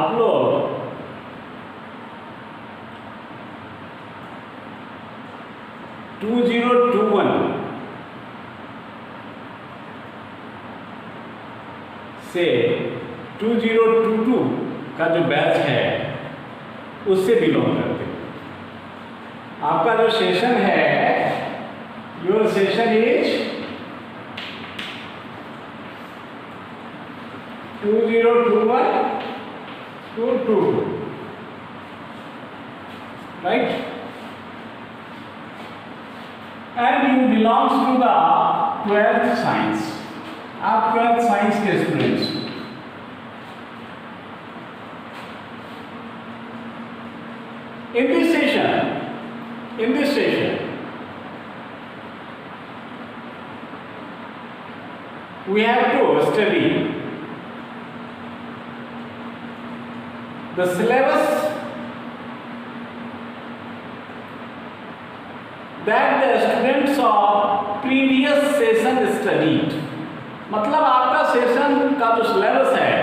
आप लोग टू 2021 से 2022 का जो बैच है उससे बिलोंग करते हैं। आपका जो सेशन है, your session is 2021 to 22, right? And you belongs to the 12th science. आप 12th साइंस के students. In this session, we have to study the syllabus that the students of previous session studied. मतलब आपका session का जो syllabus है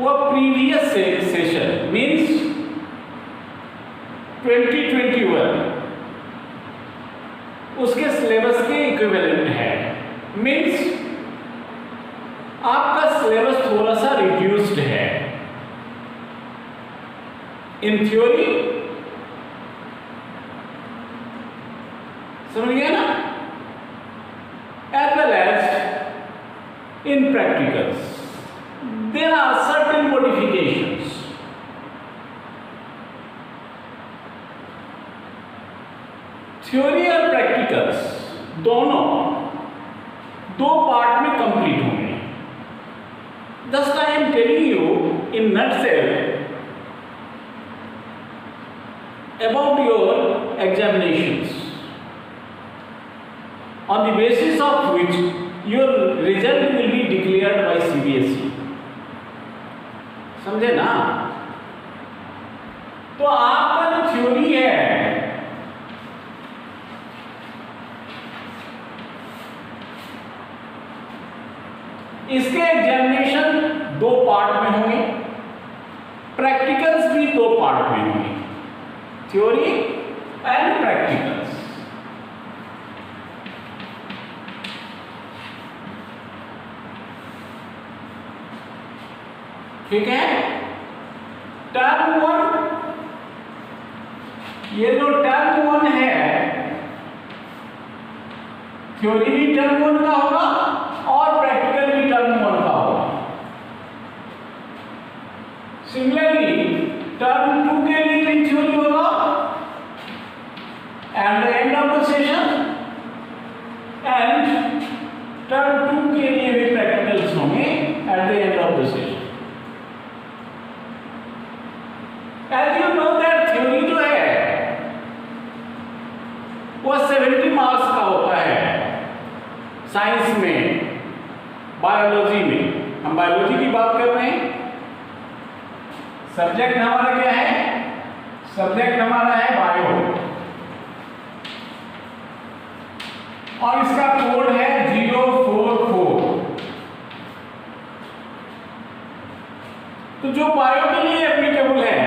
वो previous session means 2021 उसके syllabus के इक्विवेलेंट है। मीन्स आपका सिलेबस थोड़ा सा रिड्यूस्ड है इन थ्योरी, समझ गए ना, as well as in practicals there are certain modifications. Theory और प्रैक्टिकल्स दोनों दो पार्ट में कंप्लीट होंगे। Just I am telling you in nutshell about your examinations, on the basis of which your result will be declared by CBSE. समझे ना? तो आपका जो थ्योरी है इसके एग्जामिनेशन दो पार्ट में होंगे, प्रैक्टिकल्स भी दो पार्ट में होंगे, थ्योरी एंड प्रैक्टिकल्स। ठीक है, टर्म 1, ये जो टर्म 1 है थ्योरी भी टर्म 1 का होगा और प्रैक्टिकल भी टर्म 1 का होगा। सिमिलरली टर्म 2 के लिए भी थ्योरी होगा at the end of the session and term 2 के लिए भी प्रैक्टिकल्स होंगे at the end of the session। As you know that theory जो है वो 70 मार्क्स का होता है साइंस में, बायोलॉजी में। हम बायोलॉजी की बात कर रहे हैं। सब्जेक्ट हमारा क्या है? सब्जेक्ट हमारा है बायो और इसका कोड है 044। तो जो बायो के लिए एप्लीकेबल है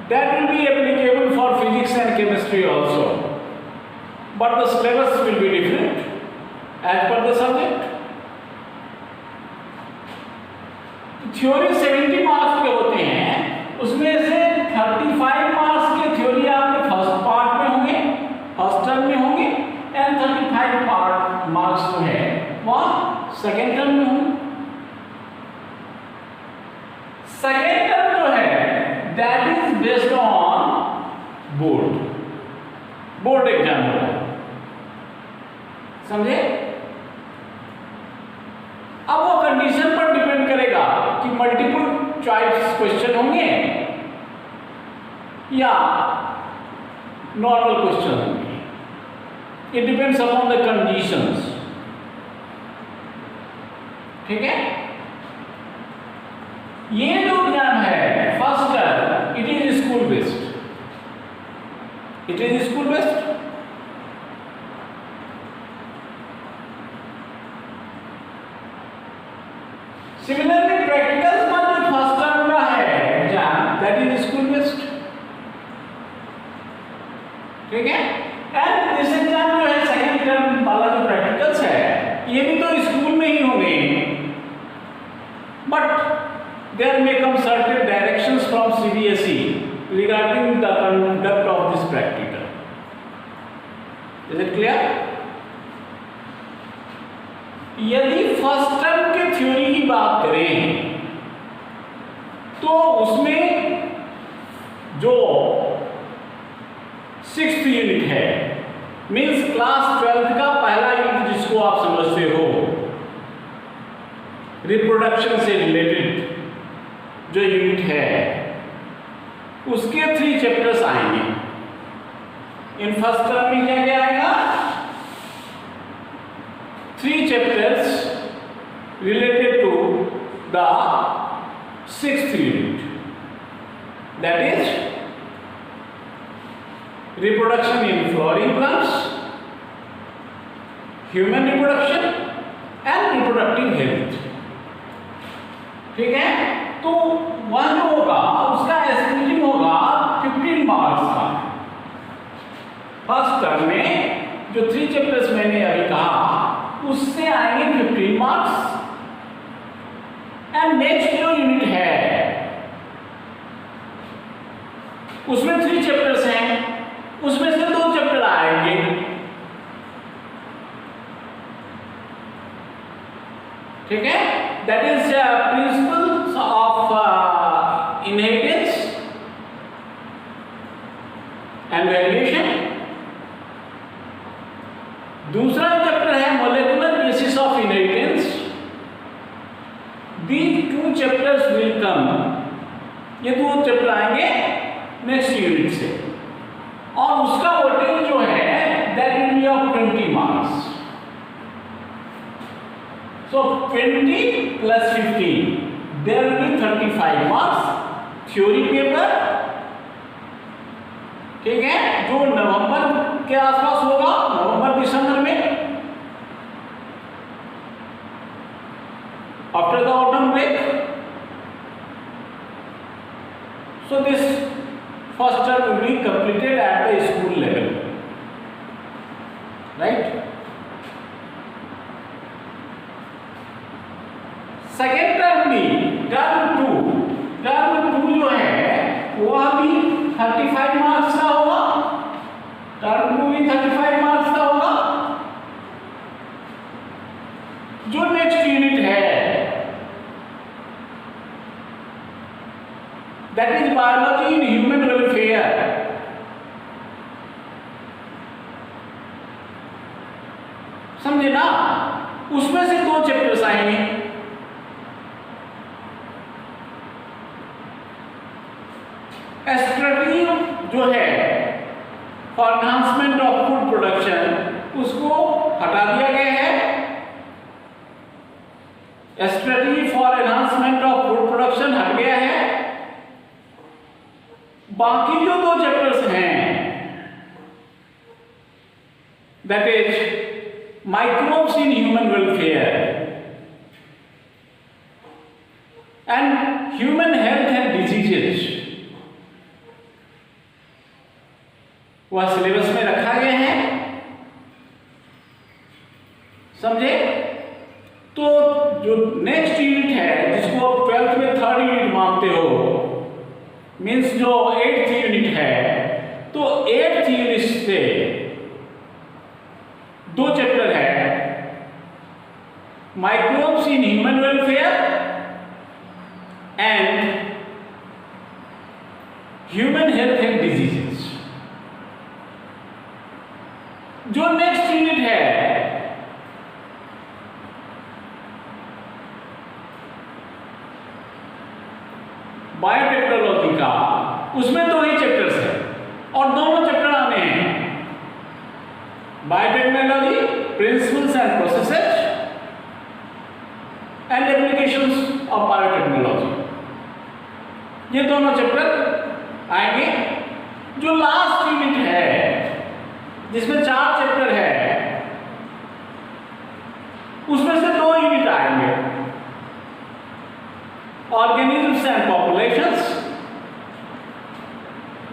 that will be applicable for physics and chemistry also, but the syllabus will be different as per the subject. Theory 70 marks के होते हैं, उसमें से 35 मार्क्स के थ्योरी आपके फर्स्ट पार्ट में होंगे, फर्स्ट टर्म में होंगे, एंड 35 मार्क्स जो है वह सेकेंड टर्म में होंगे। सेकेंड टर्म जो है that is based on board exam होगा, समझे? अब वो कंडीशन पर डिपेंड करेगा कि मल्टीपल चॉइस क्वेश्चन होंगे या नॉर्मल क्वेश्चन होंगे। It depends upon the conditions. ठीक है, ये जो एग्जाम है first term it is school based, similarly practicals ठीक है। एंड दिस एग्जाम जो है सेकंड टर्म वाला जो प्रैक्टिकल्स है ये भी तो स्कूल में ही होंगे, but there may come certain directions from CBSE regarding the conduct of this practical. Is it clear? यदि फर्स्ट टर्म के थ्योरी की बात करें तो उसमें जो 6th यूनिट है, मींस क्लास 12th का पहला यूनिट जिसको आप समझते हो, रिप्रोडक्शन से रिलेटेड जो यूनिट है उसके 3 चैप्टर्स आएंगे। इन फर्स्ट टर्म में क्या क्या आएगा? 3 chapters related to the 6th unit, that is reproduction in flowering plants, human reproduction and reproductive health। ठीक है, तो वह जो होगा उसका एस्टिमेटिंग होगा 15 मार्क्स का। फर्स्ट टर्म में जो 3 चैप्टर्स मैंने अभी कहा उससे आएंगे 15 मार्क्स। एंड नेक्स्ट जो यूनिट है उसमें 3 चैप्टर्स हैं, उसमें से 2 चैप्टर आएंगे। ठीक है, that is principles of inheritance and variation. दूसरा चैप्टर है molecular basis of inheritance. These 2 chapters will come, ये 2 चैप्टर आएंगे नेक्स्ट यूनिट से, और उसका वेटेज जो है that will be of 20 marks. So 20 plus 15 there will be 35 marks theory paper. ठीक है, जो नवंबर के आसपास होगा, नवंबर दिसंबर में, after the autumn break। So this first term will be completed at the school level, right? Second term भी term 2 जो है वह भी 35 मार्क्स का होगा। term 2 भी 35 मार्क्स का होगा। जो नेक्स्ट यूनिट है that is biology in human welfare। समझे ना? उसमें से 2 चैप्टर्स आएंगे। स्ट्रेटजी जो है for enhancement of food production उसको हटा दिया गया है। Strategy for enhancement of food production हट गया है। बाकी जो 2 चैप्टर्स हैं that is microbes in human welfare and human health and diseases, वह सिलेबस में रखा गया है। समझे? तो जो नेक्स्ट यूनिट है जिसको आप 12th में 3rd यूनिट मानते हो, मीन्स जो 8th यूनिट है, तो 8th यूनिट से 2 चैप्टर है, microbes in human welfare and human health and diseases. जो नेक्स्ट यूनिट है बायोटेक्नोलॉजी का, उसमें 2 ही चैप्टर्स है और दोनों चैप्टर आने हैं। Biotechnology principles and processes and applications of biotechnology, ये दोनों चैप्टर आएंगे। जो लास्ट यूनिट है जिसमें 4 चैप्टर है, उसमें से 2 यूनिट आएंगे, ऑर्गेनिजम्स एंड पॉपुलेशंस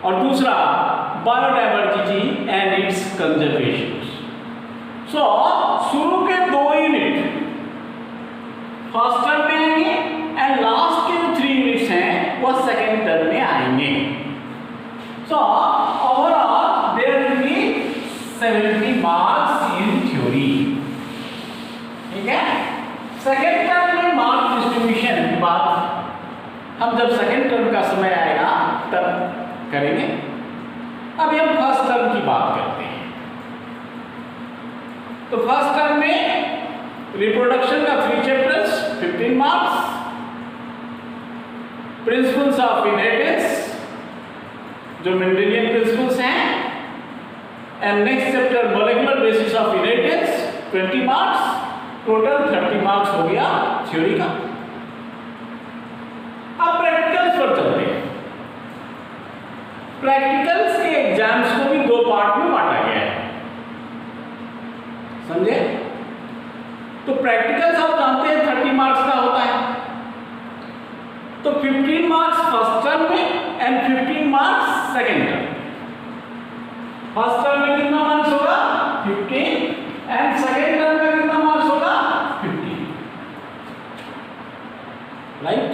और दूसरा biodiversity biology and its conservation. So शुरू के 2 यूनिट फर्स्ट टर्म में आएंगे एंड लास्ट के जो 3 यूनिट्स हैं वो सेकेंड टर्म में आएंगे। So overall there will be 70 marks in theory. ठीक है, सेकेंड टर्म में मार्क डिस्ट्रीब्यूशन की बात हम जब सेकेंड टर्म का समय आएगा तब करेंगे। अभी हम फर्स्ट टर्म की बात करते हैं। तो फर्स्ट टर्म में रिप्रोडक्शन का 3 chapters 15 marks, principles of inheritance जो मेंडेलियन प्रिंसिपल्स हैं, and next chapter molecular basis of inheritance 20 marks, total 30 marks हो गया थ्योरी का। अब प्रैक्टिकल्स पर चलते हैं। प्रैक्टिकल्स के एग्जाम्स को भी 2 पार्ट में बांटा गया है, समझे? तो प्रैक्टिकल्स आप जानते हैं 30 मार्क्स का होता है। तो 15 मार्क्स फर्स्ट टर्म में and 15 marks second term. First term में कितना मार्क्स होगा 15 एंड सेकेंड टर्म में कितना मार्क्स होगा 15, राइट?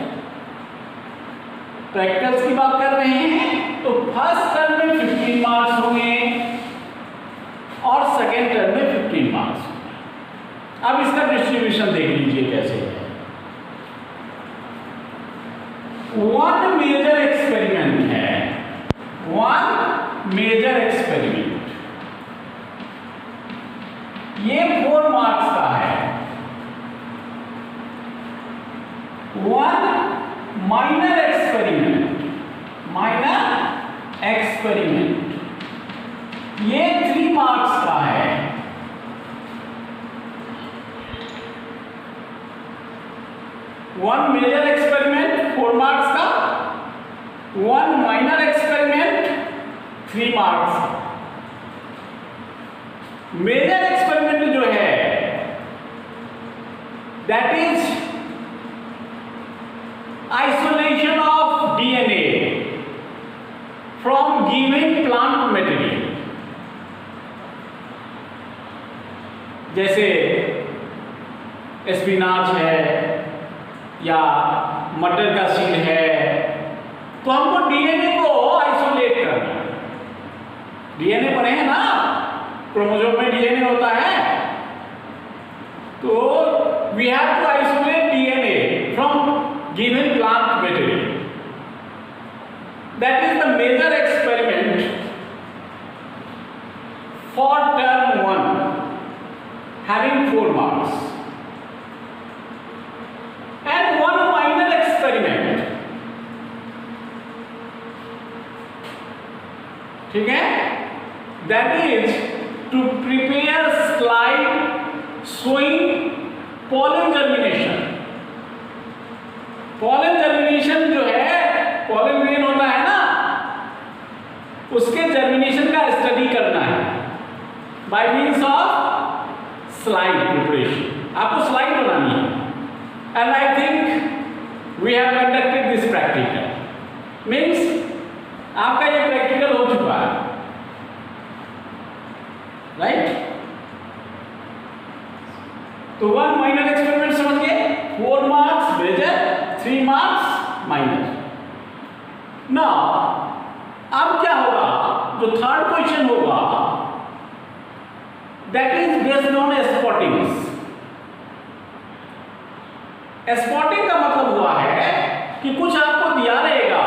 प्रैक्टिकल्स की बात कर रहे हैं तो फर्स्ट टर्म में 15 मार्क्स होंगे और सेकेंड टर्म में 15 मार्क्स होंगे। अब इसका डिस्ट्रीब्यूशन देख लीजिए कैसे है। 1 मेजर एक्सपेरिमेंट है, 1 मेजर एक्सपेरिमेंट, ये 4 मार्क्स का है। 1 माइनर एक्सपेरिमेंट, माइनर एक्सपेरिमेंट ये 3 मार्क्स का है। 1 मेजर एक्सपेरिमेंट 4 मार्क्स का, 1 माइनर एक्सपेरिमेंट 3 मार्क्स का। मेजर एक्सपेरिमेंट जो है that is isolation of DNA from given plant material, जैसे स्पिनाच है या मटर का सीड है, तो हमको डीएनए को आइसोलेट करना है। डीएनए पढ़े हैं ना, क्रोमोसोम में डीएनए होता है, तो we have to isolate DNA from given plant material. That is the major experiment for term 1 having 4 marks, and 1 minor experiment, ठीक है, that is to prepare slide showing pollen germination। Pollen germination जो है, pollen grain होता है ना, उसके germination का study करना है by means of slide preparation. आपको स्लाइड बनानी है and I think we have conducted this practical, means आपका ये प्रैक्टिकल हो चुका है, राइट? तो 1 माइनर एक्सपेरिमेंट समझ गए, 4 marks major, 3 marks minor. Now अब क्या होगा, जो थर्ड क्वेश्चन होगा that is based on spottings. Spotting का मतलब हुआ है कि कुछ आपको दिया रहेगा,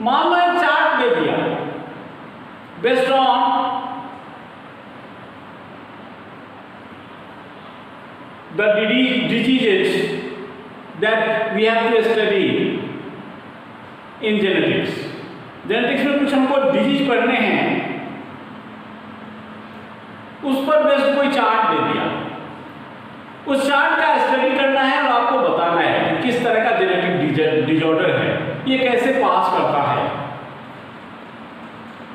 मान लो एक चार्ट दे दिया based on the diseases that we have to study in genetics। Genetics में कुछ हमको डिजीज पढ़ने हैं, उस पर बेस्ड कोई चार्ट दे दिया, उस चार्ट का स्टडी करना है और आपको बताना है कि किस तरह का जेनेटिक डिसऑर्डर है, ये कैसे पास करता है।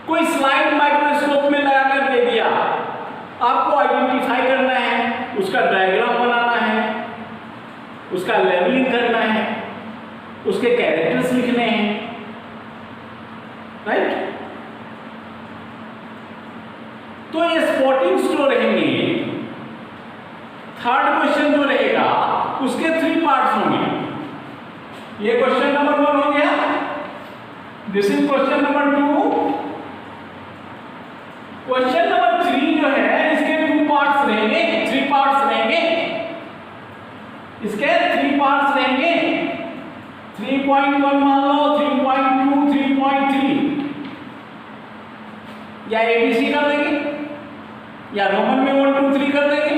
कोई स्लाइड माइक्रोस्कोप में लगाकर दे दिया, आपको आइडेंटिफाई करना है, उसका डायग्राम बनाना है, उसका लेबलिंग करना है, उसके कैरेक्टर्स लिखने हैं, राइट? तो ये स्पॉटिंग्स जो रहेंगे, थर्ड क्वेश्चन जो रहेगा उसके 3 पार्ट्स होंगे। ये क्वेश्चन नंबर 1 हो गया, this is question number 2। Question number 3 जो है इसके 2 पार्ट्स रहेंगे, 3 पार्ट्स रहेंगे, इसके 3 पार्ट्स रहेंगे। 3.1 मान लो, 3.2, 3.3, या ABC कर देंगे या रोमन में 1 2 3 कर देंगे।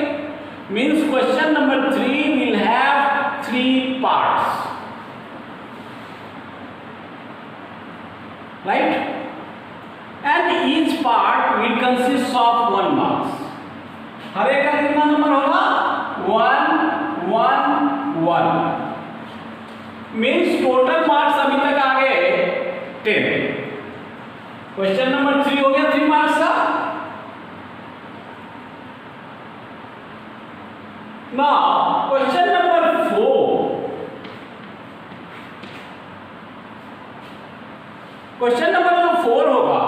Means question number 3 will have 3 parts, right, and each part will consist of 1 marks. हर एक का कितना नंबर होगा? 1 1 1। मीन्स टोटल मार्क्स अभी तक आ गए 10। क्वेश्चन नंबर 3 हो गया 3 मार्क्स का। Now question number 4, question number 4 होगा,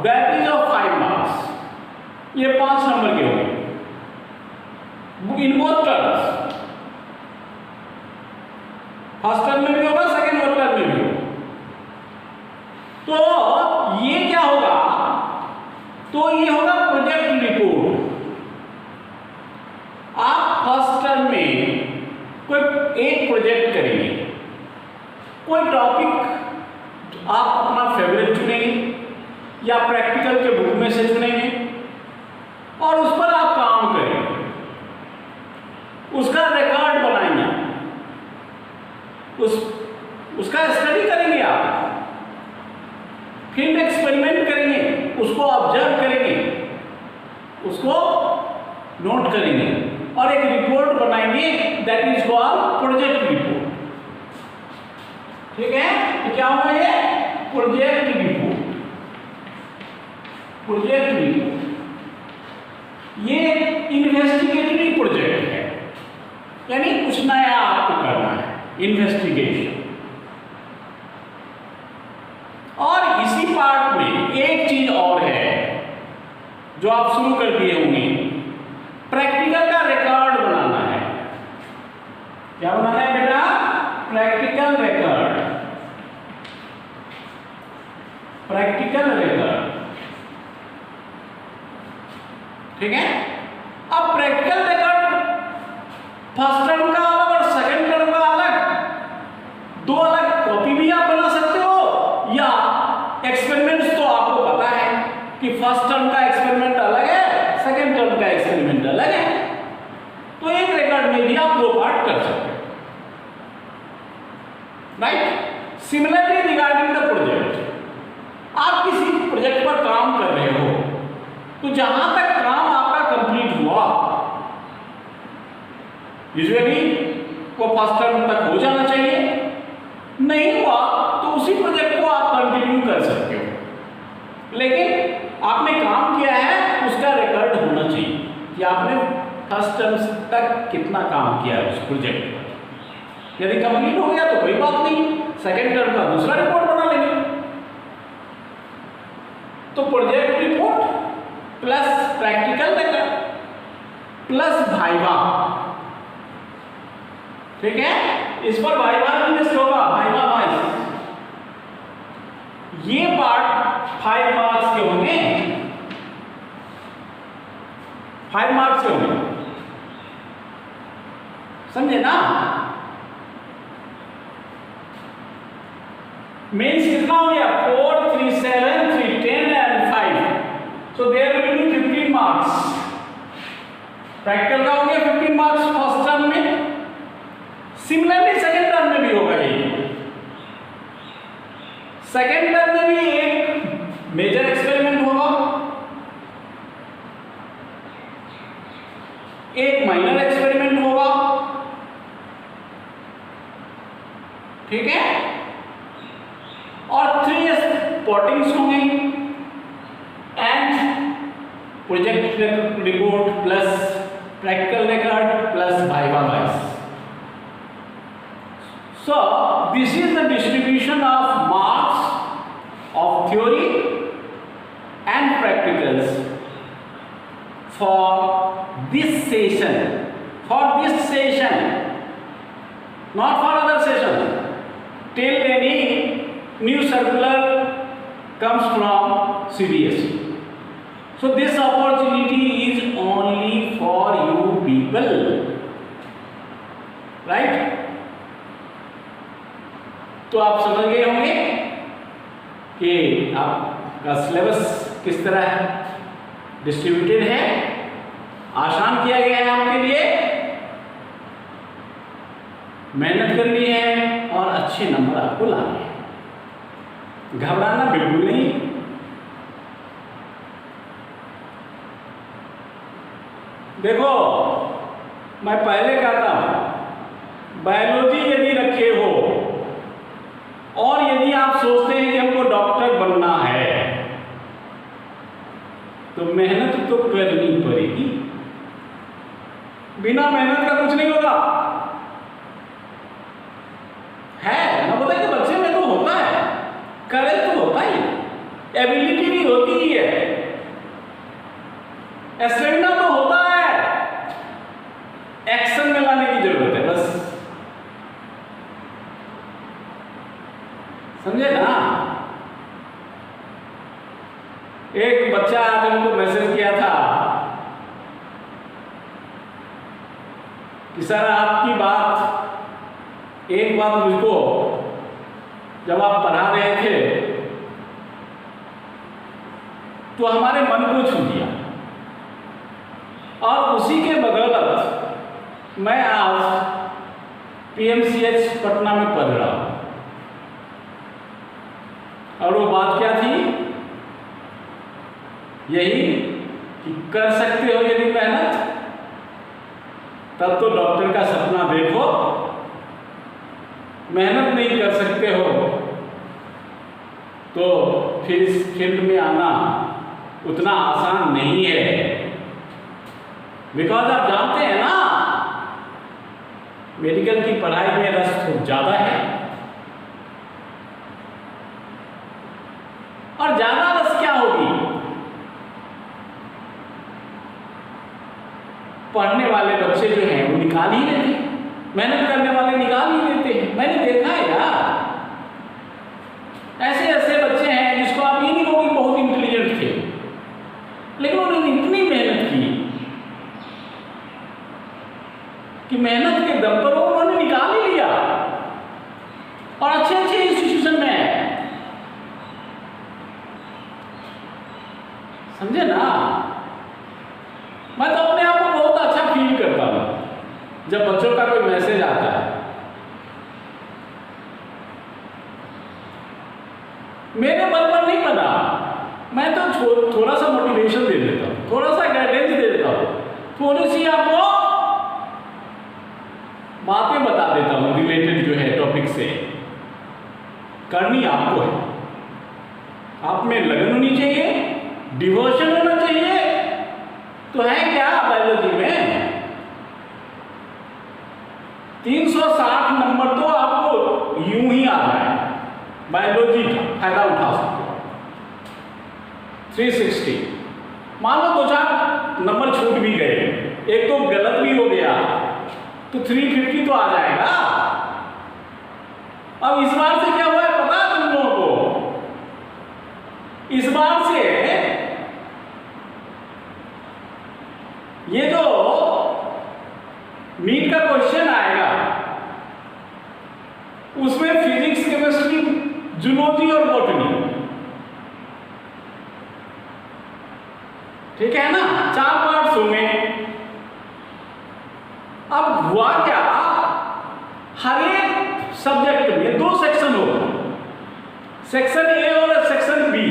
दैट इज ऑफ 5 मार्क्स। ये 5 नंबर के होंगे in both terms, first term में भी होगा, सेकेंड टर्म में भी होगा। तो ये क्या होगा? तो ये होगा प्रोजेक्ट रिपोर्ट। आप फर्स्ट टर्म में कोई एक प्रोजेक्ट करेंगे, कोई टॉपिक आप अपना फेवरेट चुनेंगे या प्रैक्टिकल के बुक में से चुनेंगे और उस पर आप काम करेंगे, उसका रिकॉर्ड बनाएंगे, उसका स्टडी करेंगे, आप फील्ड एक्सपेरिमेंट करेंगे, उसको ऑब्जर्व करेंगे, उसको नोट करेंगे और एक रिपोर्ट बनाएंगे, that is called project report. ठीक है, तो क्या होगा ये? Project report. प्रोजेक्ट रिपोर्ट ये इन्वेस्टिगेटरी प्रोजेक्ट है, यानी कुछ नया आपको करना है, इन्वेस्टिगेशन। और इसी पार्ट में एक चीज और है जो आप शुरू कर दिए होंगे, प्रैक्टिकल का रिकॉर्ड बनाना है। क्या बनाना है बेटा? Practical record. प्रैक्टिकल रिकॉर्ड, ठीक है। अब प्रैक्टिकल रिकॉर्ड फर्स्ट टर्म का अलग और सेकंड टर्म का अलग, दो अलग कॉपी भी आप बना सकते हो, या एक्सपेरिमेंट्स तो आपको पता है कि फर्स्ट टर्म का एक्सपेरिमेंट अलग है, सेकंड टर्म का एक्सपेरिमेंट अलग है, तो एक रिकॉर्ड में भी आप 2 पार्ट कर सकते हो, right. Similarly regarding the project, आप किसी प्रोजेक्ट पर काम कर रहे हो, तो जहां तक काम आपका कंप्लीट हुआ, यूजुअली वो फर्स्ट टर्म तक हो जाना चाहिए, नहीं हुआ तो उसी प्रोजेक्ट को आप कंटिन्यू कर सकते हो, लेकिन आपने काम किया है उसका रिकॉर्ड होना चाहिए कि आपने फर्स्ट टर्म तक कितना काम किया है उस प्रोजेक्ट पर। यदि कंप्लीट हो गया तो कोई बात नहीं, सेकेंड टर्म का दूसरा रिपोर्ट बना लेंगे। तो project report plus practical record plus viva, ठीक है। इस पर वाइवा भी लिस्ट होगा, वाइवा वाइज। ये पार्ट 5 मार्क्स के होंगे, 5 मार्क्स के होंगे, समझे ना। मीन्स कितना हो गया? 4 3 7 3 10 and 5, so there will be 15 marks. Practical का हो गया 15 मार्क्स फर्स्ट टर्म में, सिमिलरली सेकेंड टर्म में भी होगा यही। सेकेंड टर्म में भी एक मेजर एक्सपेरिमेंट होगा, एक माइनर एक्सपेरिमेंट होगा, ठीक है, और 3 स्पॉटिंग्स होंगे and project report plus practical record plus viva wise. So this is the distribution of marks of theory and practicals for this session, not for other session, till any new circular comes from CBSE. So this opportunity is only for you people, right? तो आप समझ गए होंगे कि आपका syllabus किस तरह है, डिस्ट्रीब्यूटेड है, आसान किया गया है आपके लिए, मेहनत करनी है और अच्छे नंबर आपको लाने हैं, घबराना बिल्कुल नहीं। देखो मैं पहले कहता हूं, बायोलॉजी यदि रखे हो और यदि आप सोचते हैं कि हमको डॉक्टर बनना है तो मेहनत तो करनी पड़ेगी, बिना मेहनत का कुछ नहीं होगा। है ना, पता कि बच्चे में तो होता है, करेज तो होता ही, एबिलिटी भी होती ही है, स्टेमिना तो होता है, एक्शन में लाने की जरूरत है बस, समझे ना। एक बच्चा आज हमको मैसेज किया था कि सर आपकी बात, एक बात मुझको जब आप पढ़ा रहे थे तो हमारे मन को छू दिया, और उसी के बदौलत मैं आज PMCH पटना में पढ़ रहा हूं। और वो बात क्या थी, यही कि कर सकते हो यदि मेहनत तब तो डॉक्टर का सपना देखो, मेहनत नहीं कर सकते हो तो फिर इस फील्ड में आना उतना आसान नहीं है, बिकॉज आप जानते हैं ना मेडिकल की पढ़ाई में रस बहुत ज्यादा है, और ज्यादा रस क्या होगी, पढ़ने वाले बच्चे जो हैं वो निकाल ही लेते हैं, मेहनत करने वाले निकाल ही लेते हैं। मैंने देखा है यार, ऐसे ऐसे बच्चे हैं जिसको आप ये नहीं कहोगे बहुत इंटेलिजेंट थे, लेकिन उन्होंने इतनी मेहनत की कि मेहनत के दम पर उन्होंने निकाल ही लिया और अच्छे अच्छे इंस्टीट्यूशन में है, समझे ना। मैं तो अपने आप को बहुत अच्छा फील करता हूं जब बच्चों का कोई मैसेज आता है। मेरे बल पर नहीं बना, मैं तो थोड़ा सा मोटिवेशन दे देता हूं, थोड़ा सा गाइडेंस दे देता हूं, थोड़ी सी आपको बातें बता देता हूं रिलेटेड जो है टॉपिक से। करनी आपको है, आप में लगन होनी चाहिए, डिवोशन होना चाहिए। तो है क्या बायोलॉजी में 360 नंबर तो आपको यूं ही आ जाए, बायोलॉजी का फायदा उठा सकते हो। 360 मान लो 2-4 नंबर छूट भी गए, एक तो गलत भी हो गया तो 350 तो आ जाएगा। अब इस बार से क्या हुआ है पता है तुम लोगों को, इस बार से ये जो नीट का क्वेश्चन आएगा उसमें फिजिक्स, केमिस्ट्री, जूलॉजी और बॉटनी, ठीक है ना, 4 पार्ट्स होंगे। अब हुआ क्या, हर एक सब्जेक्ट में 2 सेक्शन होगा, सेक्शन ए और सेक्शन बी।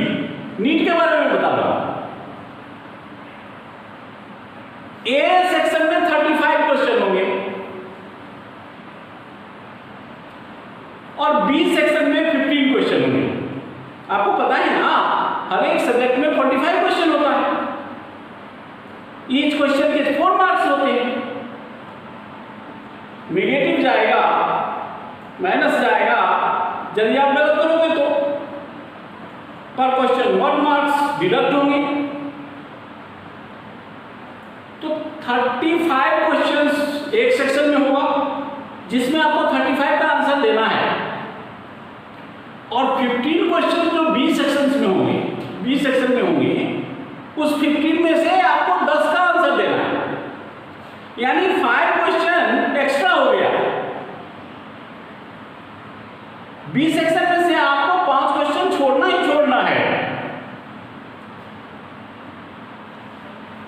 नीट के बारे में बता रहा हूं, ए सेक्शन में 35 क्वेश्चन होंगे और बी सेक्शन में 15 क्वेश्चन होंगे। आपको पता है ना हर एक सब्जेक्ट में 45 क्वेश्चन होता है, ईच क्वेश्चन के 4 मार्क्स होते हैं। नेगेटिव जाएगा, माइनस जाएगा, यदि आप गलत करोगे तो पर क्वेश्चन 1 मार्क्स डिडक्ट होंगे। 35 क्वेश्चंस एक सेक्शन में होगा जिसमें आपको 35 का आंसर देना है, और 15 क्वेश्चन जो 20 सेक्शंस में होंगे, 20 सेक्शन में होंगे, उस 15 में से आपको 10 का आंसर देना है, यानी 5 क्वेश्चन एक्स्ट्रा हो गया। 20 सेक्शन में से आपको 5 क्वेश्चन छोड़ना ही छोड़ना है।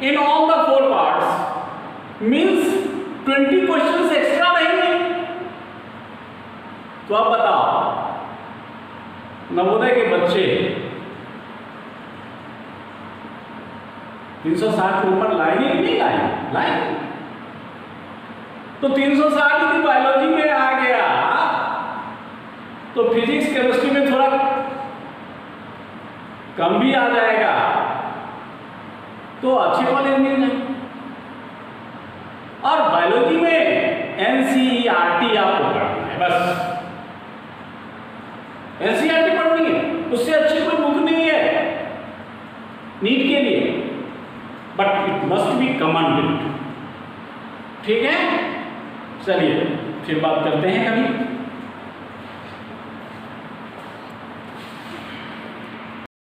In all the 4 parts means 20 questions extra रहेंगे। तो आप बताओ, नवोदय के बच्चे 360 के ऊपर लाएंगे कि नहीं लाएंगे? लाएंगे। तो 360 यदि बायोलॉजी में आ गया तो फिजिक्स केमिस्ट्री में थोड़ा कम भी आ जाएगा, तो अच्छे कॉलेज मिल जाए। और बायोलॉजी में एनसीईआरटी आपको पढ़ना है, बस एनसीईआरटी पढ़नी है, उससे अच्छी कोई बुक नहीं है नीट के लिए, but it must be commanded. ठीक है, चलिए फिर बात करते हैं कभी।